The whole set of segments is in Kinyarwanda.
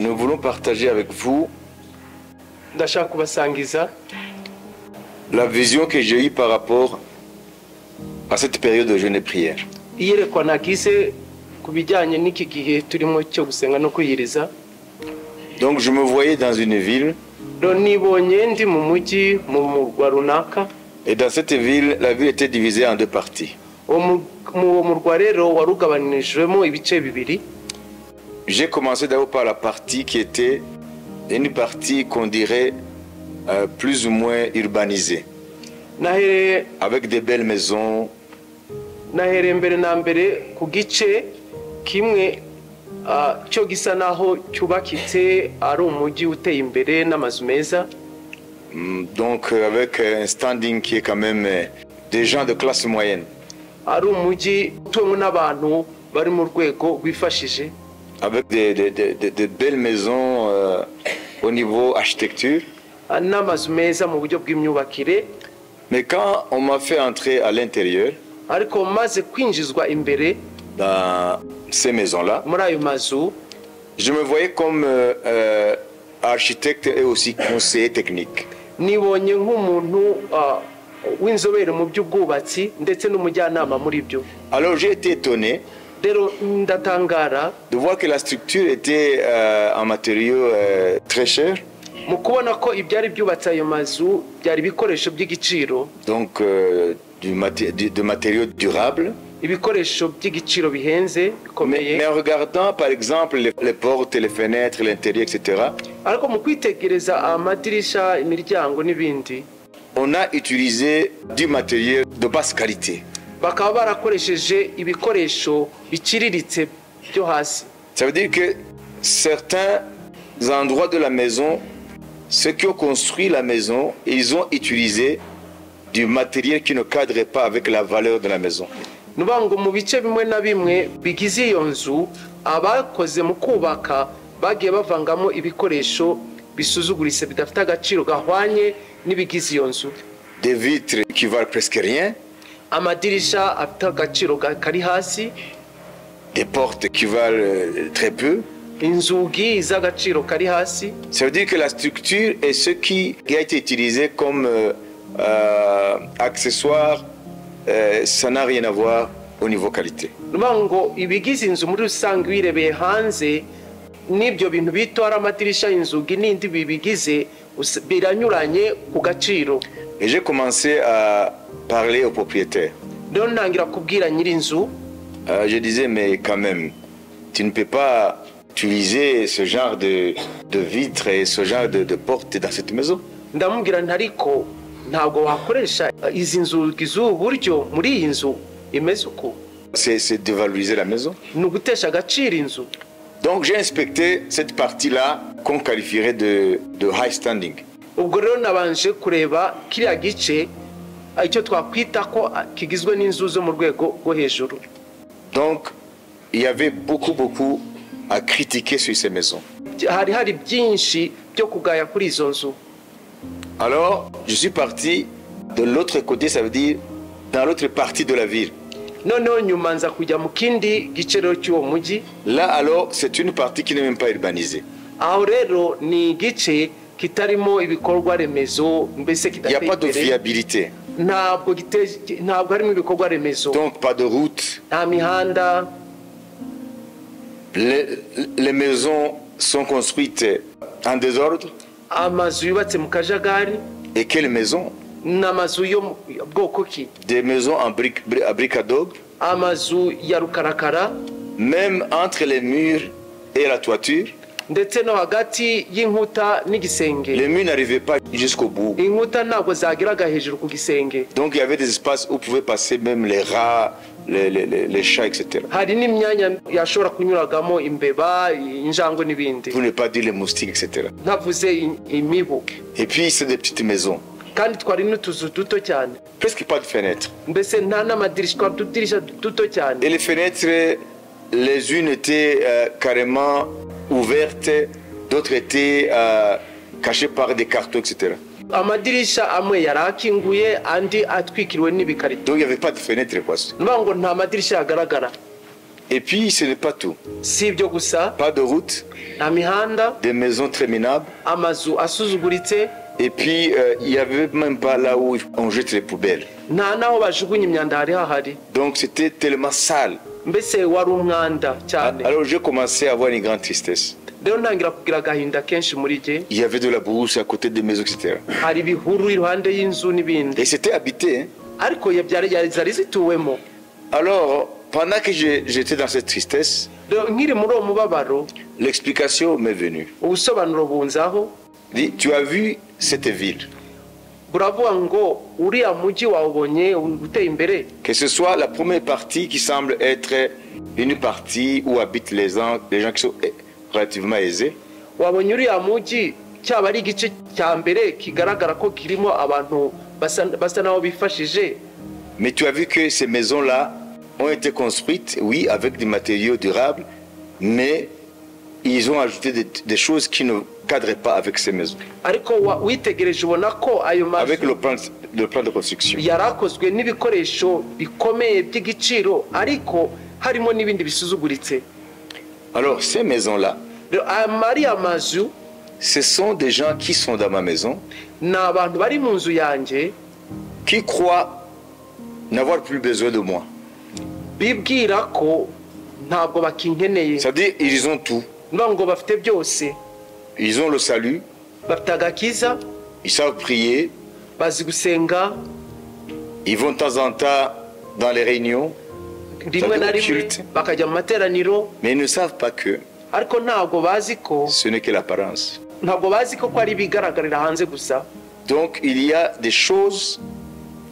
nous voulons partager avec vous ndashaka kubasangiza la vision que j'ai eue par rapport à cette période de jeûne et prière. iyerekwa nagize ku bijyanye n'iki gihe turimo cyo gusenga no kwiyiriza. Donc je me voyais dans une ville, nibonye ndi mu mujyi mu murwa runaka, et dans cette ville, la ville était divisée en deux parties. mu murwa rero warugabanijwemo ibice bibiri. J'ai commencé d'abord par la partie qui était une partie qu'on dirait plus ou moins urbanisée, avec des belles maisons. nahere mbere na mbere ku gice kimwe cyo gisa naho cyubakitse ari umujyi uteye imbere n'amazu meza. Donc avec un standing qui est quand même des gens de classe moyenne. ari umujyi utuwemo n'abantu bari mu rwego rwifashije, avec de belles maisons au niveau architecture. n'amazu meza mu buryo bw'imyubakire. Mais quand on m'a fait entrer à l'intérieur, ariko maze kwinjizwa imbere dans ces maisons-là, muri ayo mazu, je me voyais comme architecte et aussi conseiller technique. nibonye nk'umuntu w'inzobere mu by'ubwubatsi ndetse n'umujyanama muri byo. Alors j'ai été étonné rero ndatangara de voir que la structure était en matériaux très chers. mu kubona ko ibyari byubatse ayo mazu byari ibikoresho by'igiciro, Donc de matériaux durables. ibikoresho by'igiciro bihenze bikomeye. Mais en regardant par exemple les portes, les fenêtres, l'intérieur, etc., ariko mu kwitegereza amadirisha, imiryango n'ibindi, on a utilisé du matériel de basse qualité. bakaba barakoresheje ibikoresho biciriritse byo hasi. Ça veut dire que certains endroits de la maison, ceux qui ont construit la maison, ils ont utilisé du matériel qui ne cadrait pas avec la valeur de la maison. nuvuga ngo mu bice bimwe na bimwe bigize iyo nzu, abakoze mu kubaka bagiye bavangamo ibikoresho bisuzuguritse bidafite agaciro gahwanye n'ibigize iyo nzu. Des vitres qui valent presque rien, amadirisha afite agaciro kari hasi, des portes qui valent très peu. inzugi z'agaciro kari hasi. Ça veut dire que la structure est ce qui a été utilisé comme accessoire, ça n'a rien à voir au niveau qualité. nuvuga ngo ibigize inzu muri rusange wirebeye hanze n'ibyo bintu bitwara amadirisha, inzugi n'indi bibigize biranyuranye ku gaciro. Et j'ai commencé à parler au propriétaire. rero ntangira kubwira nyir'inzu, Je disais, mais quand même, tu ne peux pas utiliser ce genre de vitres et ce genre de portes dans cette maison. ndamubwira ntariko ntabwo wakoresha izi nzugi z'ubu buryo muri iyi nzu imeze uko. C'est dévaloriser la maison. ni ugutesha agaciro inzu. Donc j'ai inspecté cette partie-là qu'on qualifierait de high standing. ubwo rero nabanje kureba kiriya gice icyo twakwita ko kigizwe n'inzu zo mu rwego rwo hejuru. Donc il y avait beaucoup à critiquer sur ces maisons. hari byinshi byo kugaya kuri izo nzu. Alors je suis parti de l'autre côté, ça veut dire dans l'autre partie de la ville. noneho nyuma nza kujya mu kindi gice rero cy'uwo mujyi. Là alors c'est une partie qui n'est même pas urbanisée. aho rero ni igice kitarimo ibikorwa remezo, mbese Il n'y a pas de viabilité. ntabwo harimo ibikorwa remezo. Donc pas de route. nta mihanda. Les maisons sont construites en désordre. amazu yubatse mu kajagari. Et quelles maisons? n'amazu yo bwoko ki? Des maisons à bric à daube. amazu ya rukarakara. Même entre les murs et la toiture, ndetse no hagati y'inkuta n'igisenge, les murs n'arrivaient pas jusqu'au bout. inkuta ntabwo zageraga hejuru ku gisenge. Donc il y avait des espaces où pouvaient passer même les rats, les chats, etc. hari n'imyanya yashobora kunyuragamo imbeba, injangwe n'ibindi, Pour ne pas dire les moustiques, etc. ntavuze imibu. Et puis c'est des petites maisons. kandi twari n'utuzu duto cyane, Presque pas de fenêtres. mbese nta n'amadirishya, utudirisha duto cyane. Et les fenêtres, les unes étaient carrément ouvertes, d'autres étaient cachées par des cartons, etc. amadirisha amwe yari akinguye, andi atwikiriwe n'ibikarito. Donc il n'y avait pas de fenêtres, quoi. niyo ngo nta madirishya yagaragara. Et puis, ce n'est pas tout. si ibyo gusa Pas de route, nta mihanda des maisons très minables. amazu asuzuguritse Et puis, il n'y avait même pas là où on jette les poubelles. nta n'aho bajugunya imyanda hari hahari Donc, c'était tellement sale. mbese wari umwanda cyane Alors, j'ai commencé à avoir une grande tristesse. rero ntangira kugira agahinda kenshi muri jye Il y avait de la brousse à côté des maisons, etc. hari ibihuru iruhande y'inzu n'ibindi Et c'était habité. Hein. ariko zari zituwemo Alors, pendant que j'étais dans cette tristesse, rero nkiri muri uwo mubabaro l'explication m'est venue. ubusobanuro bunzaho Dit, tu as vu cette ville, buravuga ngo uriya mujyi wawubonye uteye imbere que ce soit la première partie qui semble être une partie où habitent les gens qui sont relativement aisés, wabonye uriya mujyi cyaba ari igice cya mbere kigaragara ko kirimo abantu basa n'aho bifashije mais tu as vu que ces maisons-là ont été construites, oui, avec des matériaux durables, mais ils ont ajouté des choses qui ne cadraient pas avec ces maisons, ariko witegereje ubona ko ayo avec mazu le plan de construction. yarakozwe n'ibikoresho bikomeye by'igiciro ariko harimo n'ibindi bisuzuguritse Alors, ces maisons-là, rero ariya mazu ce sont des gens qui sont dans ma maison, ni abantu bari mu nzu yanjye qui croient n'avoir plus besoin de moi. bibwira ko ntabwo bakinkeneye C'est-à-dire, ils ont tout. niba ngo bafite byose Ils ont le salut, bafite agakiza ils savent prier, bazi gusenga ils vont de temps en temps dans les réunions, rimwe na rimwe culte. bakajya mu materaniro mais ils ne savent pas que ariko ntabwo bazi ko ce n'est que l'apparence. ntabwo bazi ko ari ibigaragarira hanze gusa Donc, il y a des choses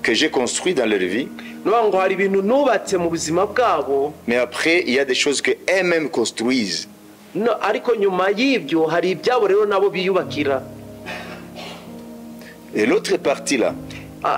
que j'ai construites dans leur vie, niba ngo hari ibintu nubatse mu buzima bwabo mais après, il y a des choses que elles-mêmes construisent. no, ariko nyuma y'ibyo hari ibyabo rero nabo biyubakira Et l'autre partie là,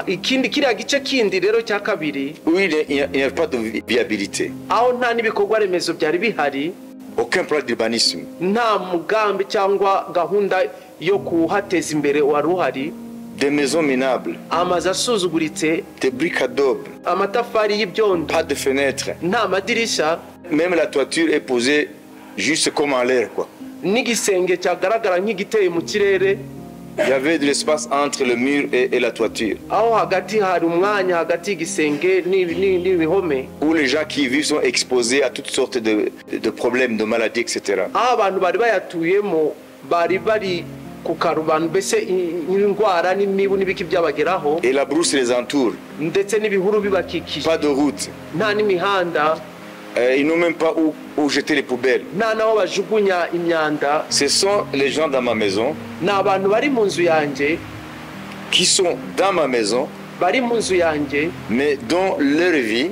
ikindi kiriya gice kindi rero cya kabiri où il n'y a pas de viabilité, aho nta n'ibikorwa remezo byari bihari aucun plan d'urbanisme, nta mugambi cyangwa gahunda yo kuhateza imbere wari uhari des maisons minables, amazu asuzuguritse des briques adobe, amatafari y'ibyondo pas de fenêtres. nta madirishya Même la toiture est posée juste comme en l'air, quoi. n'igisenge cyagaragara nk'igiteye mu kirere Il y avait de l'espace entre le mur et la toiture, aho hagati hari umwanya hagati y'igisenge n'ibihome où les gens qui y vivent sont exposés à toutes sortes de problèmes, de maladies, etc. aho abantu bari bayatuyemo bari ku karubanda mbese indwara n'imibu n'ibiki byabageraho Et la brousse les entoure, ndetse n'ibihuru bibakikije pas de route. nta n'imihanda Ils n'ont même pas où jeter les poubelles. nta n'aho bajugunya imyanda Ce sont les gens dans ma maison, ni abantu bari mu nzu yanjye qui sont dans ma maison, bari mu nzu yanjye mais dont leur vie,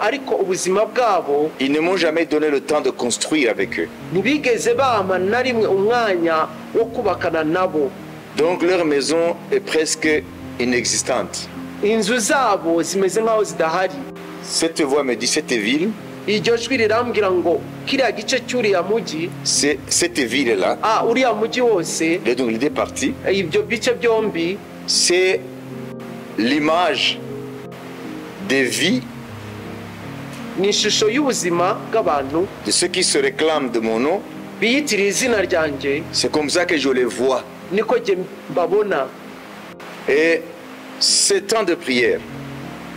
ariko ubuzima bwabo ils ne m'ont jamais donné le temps de construire avec eux. ntibigeze bampa na rimwe umwanya wo kubakana nabo Donc leur maison est presque inexistante. inzu zabo zimeze nk'aho zidahari Cette voix me dit, cette ville, iryo jwi rirambwira ngo kiriya gice cy'uriya mujyi c'est cette ville-là, uriya mujyi wose donc les deux parties, ibyo bice byombi c'est l'image des vies ni ishusho y'ubuzima bw'abantu de ceux qui se réclament de mon nom. biyitiriye izina ryanjye C'est comme ça que je les vois. niko jye mbabona Et ces temps de prière,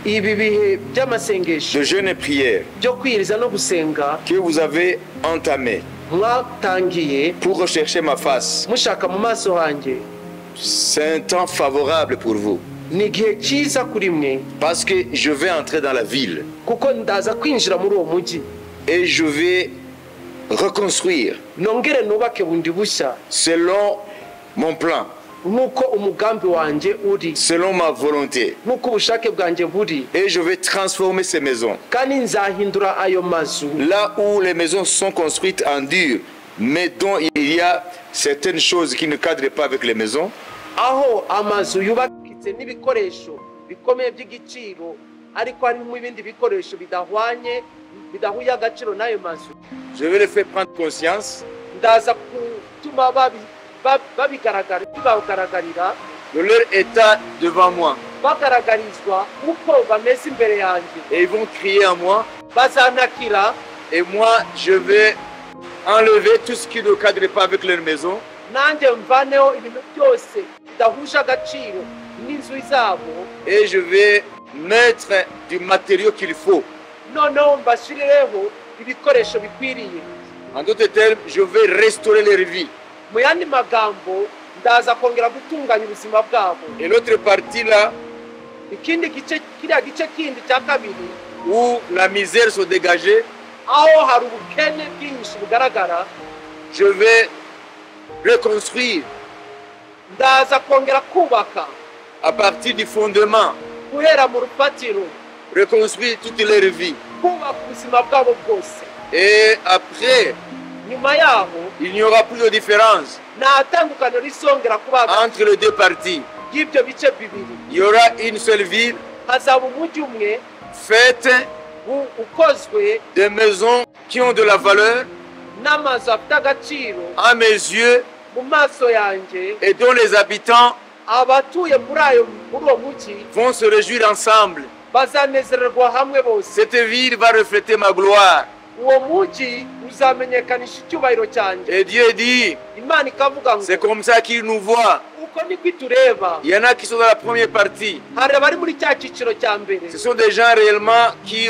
ibi bihe by'amasengesho de jeûne et prière byo kwiyiriza no gusenga que vous avez entamé mwatangiye pour rechercher ma face, mushaka mu maso hanjye c'est un temps favorable pour vous. ni igihe cyiza kuri mwe Parce que je vais entrer dans la ville kuko ndaza kwinjira muri uwo mujyi et je vais reconstruire nongere nubake bundi bushya selon mon plan, nk'uko umugambi wanjye uri selon ma volonté. nk'uko ubushake bwanjye buri Et je vais transformer ces maisons. kandi nzahindura ayo mazu Là où les maisons sont construites en dur, mais dont il y a certaines choses qui ne cadrent pas avec les maisons, aho amazu yubakitse n'ibikoresho bikomeye by'igiciro ariko harimo ibindi bikoresho bidahuye agaciro n'ayo mazu je vais les faire prendre conscience ndaza gutuma babigaragarira de leur état devant moi. bagaragarizwa uko bameze imbere yanjye Et ils vont crier à moi, bazanakira Et moi, je vais enlever tout ce qui ne cadre pas avec leur maison. nanjye mvaneho ibintu byose bidahuje agaciro n'inzu zabo, Et je vais mettre du matériau qu'il faut. noneho mbashirireho ibikoresho bikwiriye. En d'autres termes, je vais restaurer leur vie. Mu yandi magambo ndaza kongera gutunganya ubuzima bwabo. Et l'autre partie là, Ikindi gice, kiriya gice kindi cya kabiri, où la misère se dégageait, aho hari ubukene bwinshi bugaragara, je vais reconstruire ndaza kongera kubaka à partir du fondement, guhera mu rufatiro, reconstruire toute leur vie. kubaka ubuzima bwabo bwose. Et après, Nyuma yaho il n'y aura plus de différence nta tandukaniro risongera kuba entre les deux parties. y'ibyo bice bibiri. Il y aura une seule ville Hazaba umujyi umwe faite ukozwe de maisons qui ont de la valeur n'amazu afite agaciro à mes yeux mu maso yanjye, et dont les habitants abatuye muri uwo mujyi vont se réjouir ensemble. bazanezererwa hamwe bose. Cette ville va refléter ma gloire. Uwo mujyi uzamenyekanisha icyubahiro cyanjye. Et Dieu dit, Imana ikavuga ngo c'est comme ça qu'il nous voit. uko niko itureba. Il y en a qui sont dans la première partie. Hari abari muri cya cyiciro cya mbere, Ce sont des gens réellement qui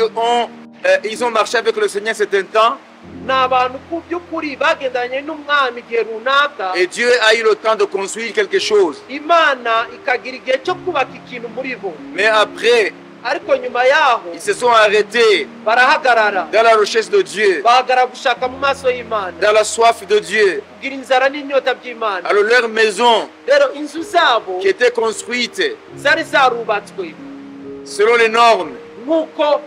ils ont marché avec le Seigneur certain temps. ni abantu ku by'ukuri bagendanye n'umwami igihe runaka, Et Dieu a eu le temps de construire quelque chose. Imana ikagira igihe cyo kubaka ikintu muri bo. Mais après, Ariko nyuma yaho ils se sont arrêtés barahagarara, dans la recherche de Dieu, bahagarara gushaka mu maso y'Imana, dans la soif de Dieu. kugira inzara n'inyota by'Imana. Alors leur maison Rero inzu zabo qui était construite zari zarubatswe selon les normes, nk'uko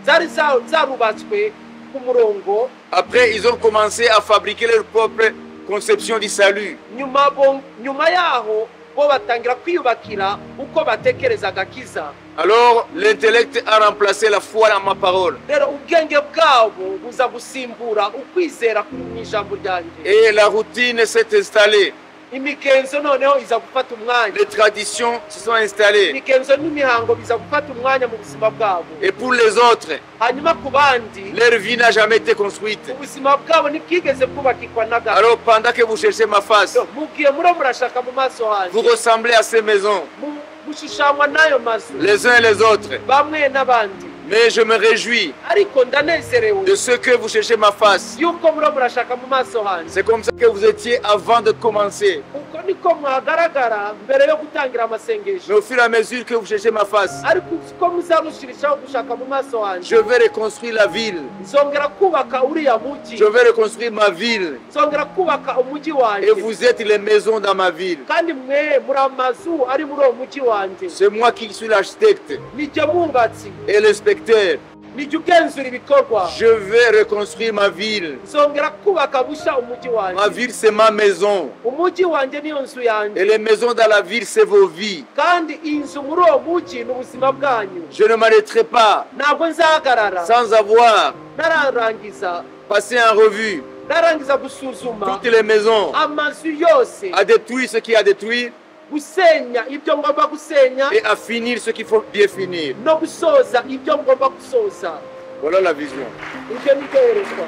zari zarubatswe ku murongo. après ils ont commencé à fabriquer leur propre conception du salut. Nyuma yaho bo batangira kwiyubakira uko batekereza agakiza. Alors l'intellect a remplacé la foi en ma parole. Rero ubwenge bwabo buza gusimbura ukwizera kuri mu ijambo ryanjye. Et la routine s'est installée. Imigenzo noneho iza gufata umwanya. Les traditions se sont installées. Imigenzo n'imihango biza gufata umwanya mu buzima bwabo. Et pour les autres, Hanyuma ku bandi leur vie n'a jamais été construite. ubuzima bwabo ntibwigeze kubakikwa na gato. Alors pendant que vous cherchez ma face, Mugiye murashaka mu maso vous hanjye, ressemblez à ces maisons, mushushanywa n'ayo mazu les uns et les autres. bamwe n'abandi. Mais je me réjouis Ariko ndanezerewe de ce que vous cherchez ma face. yuko murashaka mu maso hanjye. C'est comme ça que vous étiez avant de commencer. Uko niko mwagaragara mbere yo gutangira amasengesho. Mais au fur et à mesure que vous cherchez ma face, Ariko uko muzarushirishaho gushaka mu maso hanjye, je vais reconstruire la ville. nzongera kubaka uriya mujyi, Je vais reconstruire ma ville. nzongera kubaka umujyi Et wanjye. vous êtes les maisons dans ma ville. Kandi mwe muri amazu ari muri uwo mujyi wanjye. C'est moi qui suis l'architecte Nijye mwubatsi, et l'inspecteur. nijye ugenzura ibikorwa. Je vais reconstruire ma ville. Nzongera kubaka bushya umujyi Ma wanjye. ville, c'est ma maison. Umujyi wanjye niyo nzu Et yanjye, les maisons dans la ville, c'est vos vies. kandi inzu muri uwo mujyi ni ubuzima bwanyu. Je ne m'arrêterai pas Ntabwo nzahagarara sans avoir nararangiza passé en revue narangiza gusuzuma toutes les maisons, amazu yose, à détruire ce qu'il y a à détruire gusenya ibyo ngomba gusenya et à finir ce qu'il faut bien finir. no gusoza ibyo ngomba gusoza. Voilà la vision. Ibyo ni byo yerekwa.